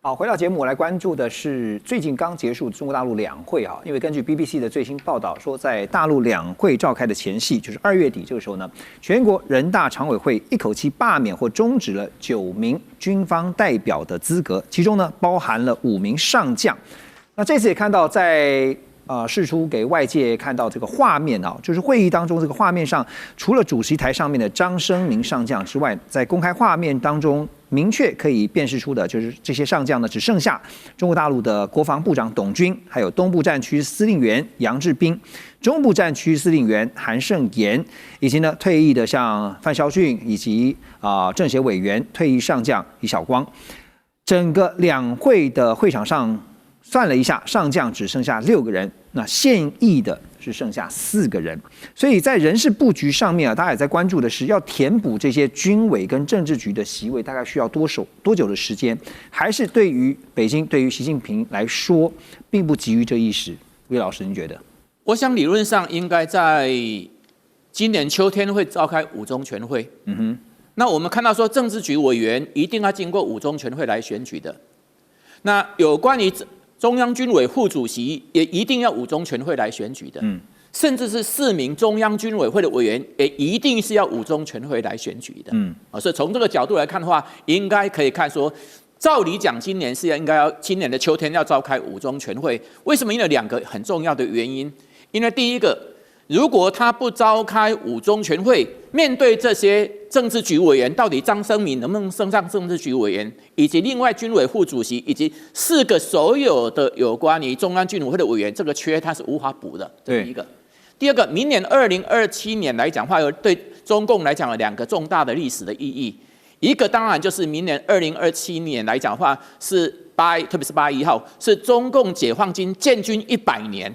好，回到節目，我來關注的是最近剛結束中國大陸兩會啊，因為根據 BBC 的最新報道說，在大陸兩會召開的前夕，就是2月底這個時候呢，全國人大常委會一口氣罷免或終止了9名軍方代表的資格，其中呢包含了5名上將。那這次也看到在釋出給外界看到這個畫面啊，就是會議當中這個畫面上，除了主席台上面的張生明上將之外，在公開畫面當中明確可以辨識出的，就是這些上将呢，只剩下中國大陸的國防部長董軍，還有東部戰區司令員楊志斌，中部戰區司令員韓勝言，以及呢退役的像范孝訓以及政協委員退役上將李曉光。整個兩會的會場上算了一下，上將只剩下6個人，那现役的是剩下4個人，所以在人事布局上面啊，大家也在關注的是要填補這些軍委跟政治局的席位，大概需要多久的時間？還是對於北京，對於習近平來說，並不急於這一時？吳岳老師，您覺得？我想理論上應該在今年秋天會召開5中全會。那我們看到說，政治局委員一定要經過5中全會來選舉的。那有關於中央軍委副主席也一定要5中全會來選舉的，甚至是4名中央軍委會的委員也一定是要5中全會來選舉的，所以從這個角度來看的話，應該可以看說，照理講今年是應該要今年的秋天要召開5中全會，為什麼？因為2個很重要的原因，因為第一個，如果他不召開5中全會，面對這些政治局委員，到底張生明能不能升上政治局委員，以及另外軍委副主席，以及4個所有的有關於中央軍委會的委員，這個缺他是無法補的。這第一個。第二個，明年2027年來講的話，對中共來講有2個重大的歷史的意義。一個當然就是明年2027年來講的話，特別是8月1號，是中共解放軍建軍100年。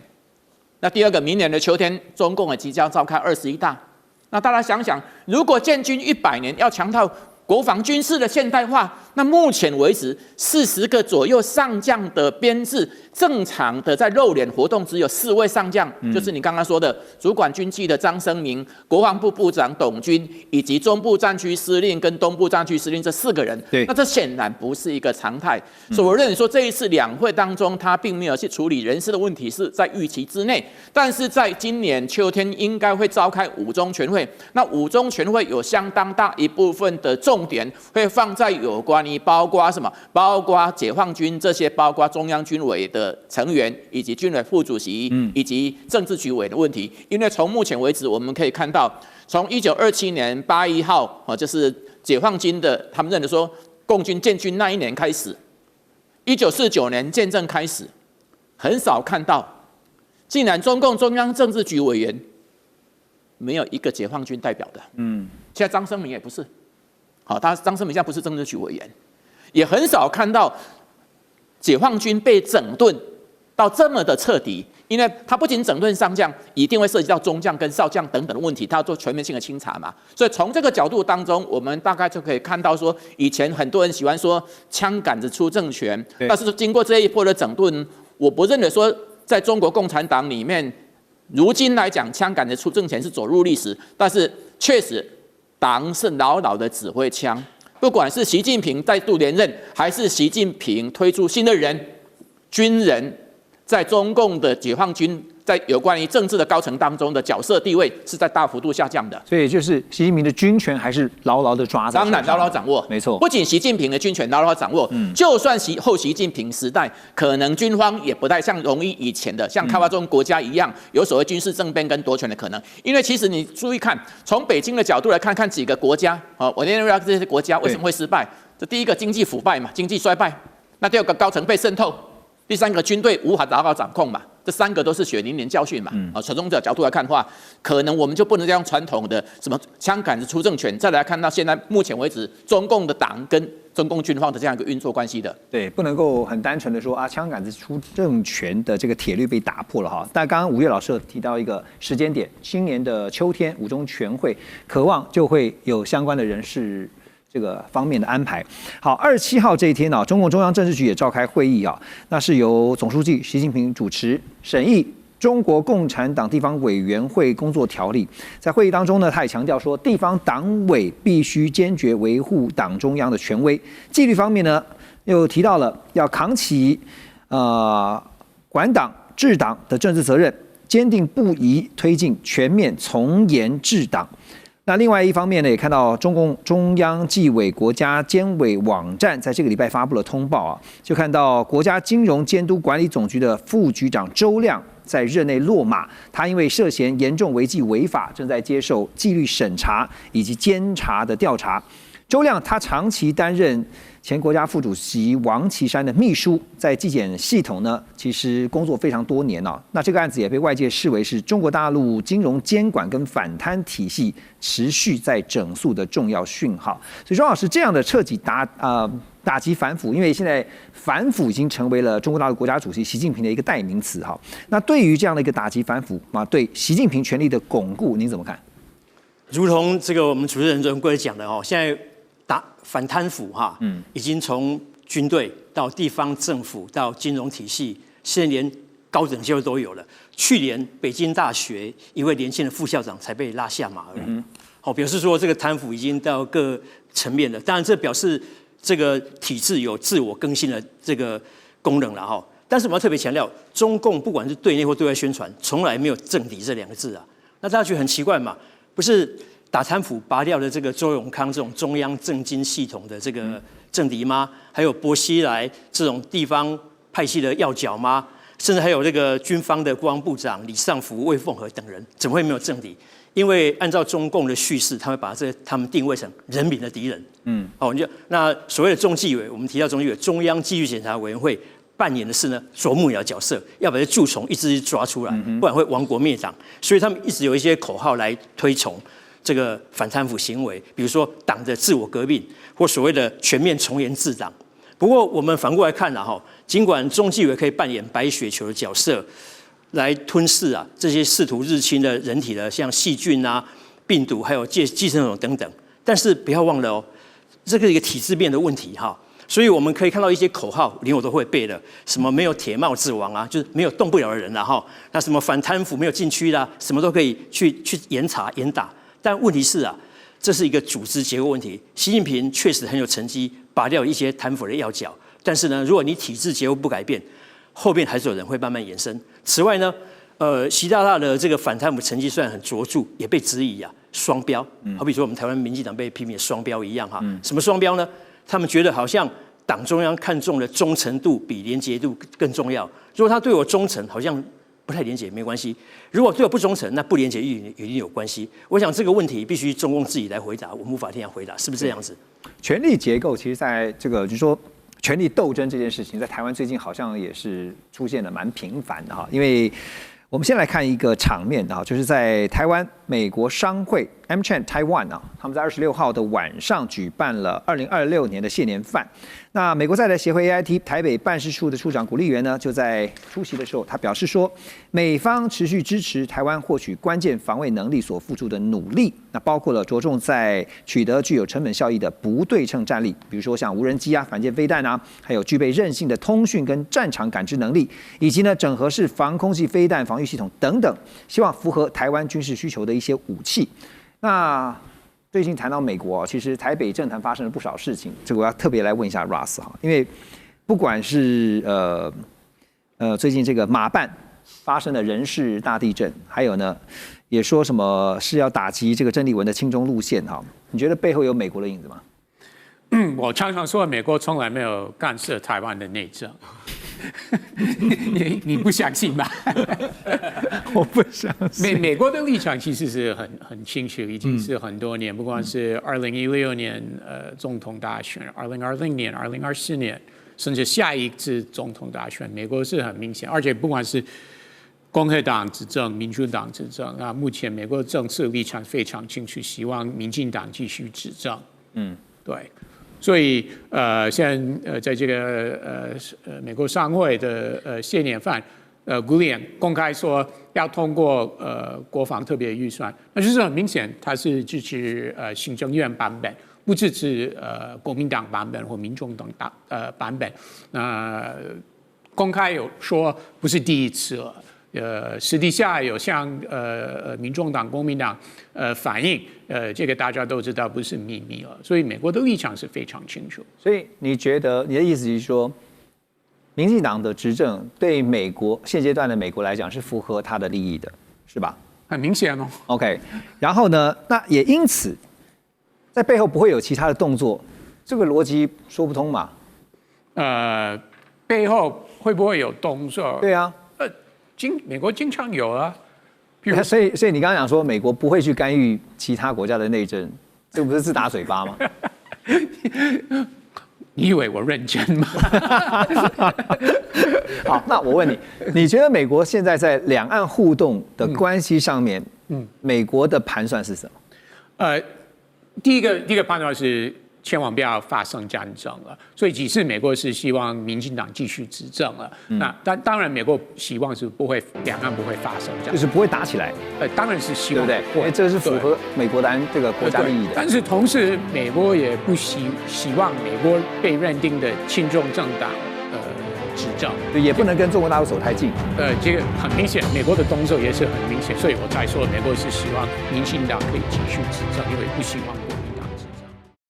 那第二個，明年的秋天，中共也即將召開21大。那大家想想，如果建軍100年要強調國防軍事的現代化，那目前為止40個左右上將的編制，正常的在露臉活動只有4位上將，就是你剛剛說的主管軍紀的張生明、國防部部長董軍，以及中部戰區司令跟東部戰區司令這4個人。那這顯然不是一個常態，所以我認為說這一次兩會當中，他並沒有去處理人事的問題，是在預期之內。但是在今年秋天應該會召開5中全會，那5中全會有相當大一部分的重點會放在有關於包括什麼，包括解放軍這些，包括中央軍委的成員，以及軍委副主席，以及政治局委的問題。因為從目前為止，我們可以看到，從1927年8月1號，就是解放軍的他們認為說，共軍建軍那一年開始，1949年建政開始，很少看到，竟然中共中央政治局委員沒有一個解放軍代表的。現在張生明也不是。好，張生明現在不是政治局委員，也很少看到解放軍被整頓到這麼的徹底，因為他不僅整頓上將，一定會涉及到中將跟少將等等的問題，他要做全面性的清查嘛。所以從這個角度當中，我們大概就可以看到說，以前很多人喜歡說槍桿子出政權，但是經過這一波的整頓，我不認為說在中國共產黨裡面，如今來講槍桿子出政權是走入歷史，但是確實。黨是牢牢的指揮槍，不管是習近平再度連任，還是習近平推出新的人，軍人在中共的解放軍在有關於政治的高層當中的角色地位是在大幅度下降的。所以就是習近平的軍權還是牢牢的抓着，當然牢牢掌握，沒錯。不僅習近平的軍權牢牢掌握，就算後習近平時代，可能軍方也不太像容易以前的像開發中國家一樣，有所謂軍事政變跟奪權的可能。因為其實你注意看，從北京的角度來看幾個國家，我認為這些國家為什麼會失敗？這第一個經濟腐敗嘛，經濟衰敗；那第二個高層被滲透；第3個軍隊無法達到掌控嘛。這3個都是血淋淋教訓嘛。從這個角度來看的話，可能我們就不能再用傳統的什麼槍桿子出政權，再來看到現在目前為止中共的黨跟中共軍方的這樣一個運作關係的。對，不能夠很单純的說啊，槍桿子出政權的這個鐵律被打破了哈。但剛剛吳岳老師有提到一個時間點，今年的秋天5中全會，渴望就會有相關的人士這個方面的安排。好，27號這一天中共中央政治局也召開會議那是由總書記習近平主持審議中國共產黨地方委員會工作條例。在會議當中呢，他也強調說，地方黨委必須堅決維護黨中央的權威。紀律方面呢，又提到了要扛起管黨治黨的政治責任，堅定不移推進全面從嚴治黨。那另外一方面呢，也看到中共中央紀委國家監委網站在這個禮拜發布了通報啊，就看到國家金融監督管理總局的副局長周亮在任內落馬，他因為涉嫌嚴重違紀違法，正在接受紀律審查以及監察的調查。周亮他長期擔任前國家副主席王岐山的秘書，在紀檢系統呢，其實工作非常多年了。那這個案子也被外界視為是中國大陸金融監管跟反貪體系持續在整肅的重要訊號。所以莊老師，這樣的徹底打擊反腐，因為現在反腐已經成為了中國大陸國家主席習近平的一個代名詞哈。那對於這樣的一個打擊反腐啊，對習近平權力的鞏固，您怎麼看？如同這個我們主持人仁貴講的哦，現在打反貪腐哈，已經從軍隊到地方政府到金融體系，現在連高等教育都有了。去年北京大學一位年輕的副校長才被拉下馬而已，好，表示說這個貪腐已經到各層面了。當然，這表示這個體制有自我更新的這個功能了哈。但是我們要特別強調，中共不管是對內或對外宣傳，從來沒有政敵這兩個字啊。那大家覺得很奇怪嘛？不是打貪腐拔掉了這個周永康這種中央政經系統的這個政敵嗎？還有薄熙來這種地方派系的要角嗎？甚至還有這個軍方的國防部長李尚福、魏鳳和等人，怎麼會沒有政敵？因為按照中共的敘事，他會把他們定位成人民的敵人。那所謂的中紀委，我們提到中紀委，中央紀律檢查委員會扮演的是呢啄木鳥的角色，要把這蛀虫一隻抓出來，不然會亡國滅黨。所以他們一直有一些口號來推崇這個反貪腐行為，比如說黨的自我革命，或所謂的全面從嚴治黨。不過我們反過來看了哈，儘管中紀委可以扮演白血球的角色，來吞噬這些試圖入侵的人體的像細菌啊、病毒，還有寄生蟲等等，但是不要忘了哦，這個一個體制面的問題哈。所以我們可以看到一些口號，連我都會背的，什麼沒有鐵帽之王啊，就是沒有動不了的人啦哈。那什麼反貪腐沒有禁區啦，什麼都可以去嚴查嚴打。但問題是這是一個組織結構問題。習近平確實很有成績，拔掉一些貪腐的要角。但是呢，如果你體制結構不改變，後面還是有人會慢慢延伸。此外呢，習大大的這個反貪腐成績雖然很卓著，也被質疑雙標。好比說我們台灣民進黨被批評雙標一樣哈。什麼雙標呢？他們覺得好像黨中央看重的忠誠度比廉潔度更重要。如果他對我忠誠，好像不太廉潔沒關係；如果對我不忠誠，那不廉潔一定有關係。我想這個問題必須中共自己來回答，我們無法替他回答，是不是這樣子？權力結構其實在這個就是說權力鬥爭這件事情，在台灣最近好像也是出現了蠻頻繁的哈。因為我們先來看一個場面啊，就是在台灣美國商會 AmCham Taiwan 他們在26號的晚上舉辦了2026年的謝年飯。那美國在台協會 AIT 台北辦事處的處長古立原呢，就在出席的時候，他表示說，美方持續支持台灣獲取關鍵防衛能力所付出的努力，那包括了着重在取得具有成本效益的不對稱戰力，比如說像無人機反艦飛彈還有具備韌性的通訊跟戰場感知能力，以及呢整合式防空系飛彈防禦系統等等，希望符合台灣軍事需求的一些武器。那最近談到美國，其實台北政壇發生了不少事情，這個我要特別來問一下 Russ 哈，因為不管是最近這個馬辦發生的人事大地震，還有呢也說什麼是要打擊這個鄭麗文的親中路線哈，你覺得背後有美國的影子嗎？我常常說美國從來沒有干涉台灣的內政。你不相信吧？我不相信。美國的立场其實是很清楚，已經是很多年，不管是2016年總統大選，2020年、2024年，甚至下一次總統大選，美國是很明顯，而且不管是共和黨執政、民主黨執政，那目前美國的政策立場非常清楚，希望民進黨繼續執政。對。所以現在在這個美國商會的謝年飯，古立原公開說要通過國防特別預算，那就是很明顯他是支持行政院版本，不支持國民黨版本或民眾黨版本。公開有說不是第一次了，私底下有向民眾黨、公民黨反映，這個大家都知道不是秘密了，所以美國的立場是非常清楚。所以你覺得你的意思是說，民進黨的執政對美國現階段的美國來講是符合他的利益的，是吧？很明顯哦。OK， 然後呢，那也因此在背後不會有其他的動作，這個邏輯說不通嘛？背後會不會有動作？對啊。美國經常有啊，所以你剛剛講說美國不會去干預其他國家的內政，這不是自打嘴巴嗎？你以為我認真嗎？好，那我問你，你覺得美國現在在兩岸互動的關係上面，美國的盤算是什麼？第一個判斷是千萬不要發生戰爭了，所以即使美國是希望民進黨繼續執政了，那當然美國希望是兩岸不會發生戰爭，就是不會打起來。當然是希望，對不對？因為這是符合美國的這個國家利益的。但是同時，美國也不希望美國被認定的親中政黨執政，对，也不能跟中國大陸走太近。這個很明顯，美國的動作也是很明顯，所以我才說美國是希望民進黨可以繼續執政，因為不希望。